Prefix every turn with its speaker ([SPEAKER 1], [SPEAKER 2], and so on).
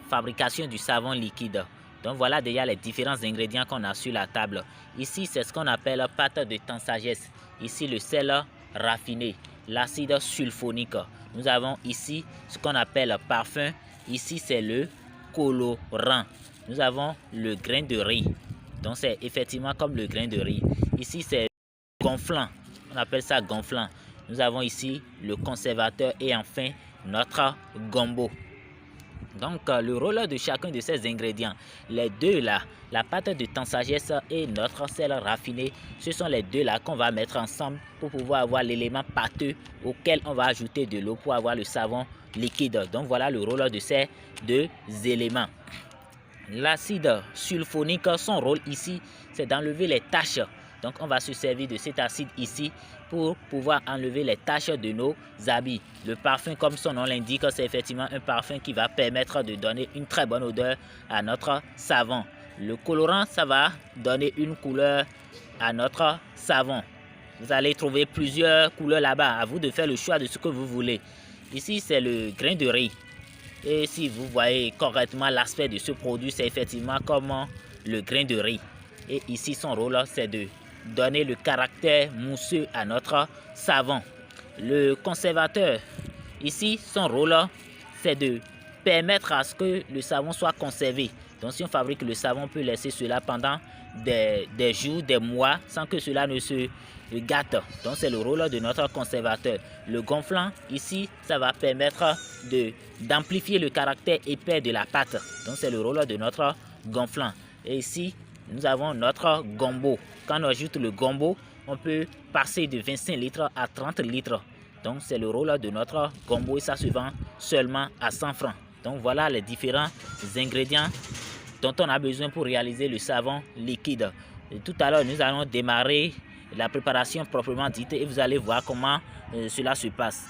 [SPEAKER 1] fabrication du savon liquide. Donc voilà déjà les différents ingrédients qu'on a sur la table. Ici, c'est ce qu'on appelle pâte de thym sagesse. Ici, le sel raffiné, l'acide sulfonique. Nous avons ici ce qu'on appelle parfum. Ici, c'est le colorant. Nous avons le grain de riz. Donc c'est effectivement comme le grain de riz. Ici, c'est gonflant. On appelle ça gonflant. Nous avons ici le conservateur et enfin notre gombo. Donc le rôle de chacun de ces ingrédients, les deux là, la pâte de thym sagesse et notre sel raffiné, ce sont les deux là qu'on va mettre ensemble pour pouvoir avoir l'élément pâteux auquel on va ajouter de l'eau pour avoir le savon liquide. Donc voilà le rôle de ces deux éléments. L'acide sulfonique, son rôle ici, c'est d'enlever les taches. Donc on va se servir de cet acide ici pour pouvoir enlever les taches de nos habits. Le parfum, comme son nom l'indique, c'est effectivement un parfum qui va permettre de donner une très bonne odeur à notre savon. Le colorant, ça va donner une couleur à notre savon. Vous allez trouver plusieurs couleurs là-bas. À vous de faire le choix de ce que vous voulez. Ici, c'est le grain de riz. Et si vous voyez correctement l'aspect de ce produit, c'est effectivement comme le grain de riz. Et ici, son rôle, c'est de donner le caractère mousseux à notre savon. Le conservateur, ici, son rôle, c'est de permettre à ce que le savon soit conservé. Donc, si on fabrique le savon, on peut laisser cela pendant des jours, des mois, sans que cela ne se gâte. Donc, c'est le rôle de notre conservateur. Le gonflant, ici, ça va permettre d'amplifier le caractère épais de la pâte. Donc, c'est le rôle de notre gonflant. Et ici, nous avons notre gombo. Quand on ajoute le gombo, on peut passer de 25 litres à 30 litres. Donc, c'est le rôle de notre gombo et ça se vend seulement à 100 francs. Donc, voilà les différents ingrédients dont on a besoin pour réaliser le savon liquide. Et tout à l'heure, nous allons démarrer la préparation proprement dite et vous allez voir comment cela se passe.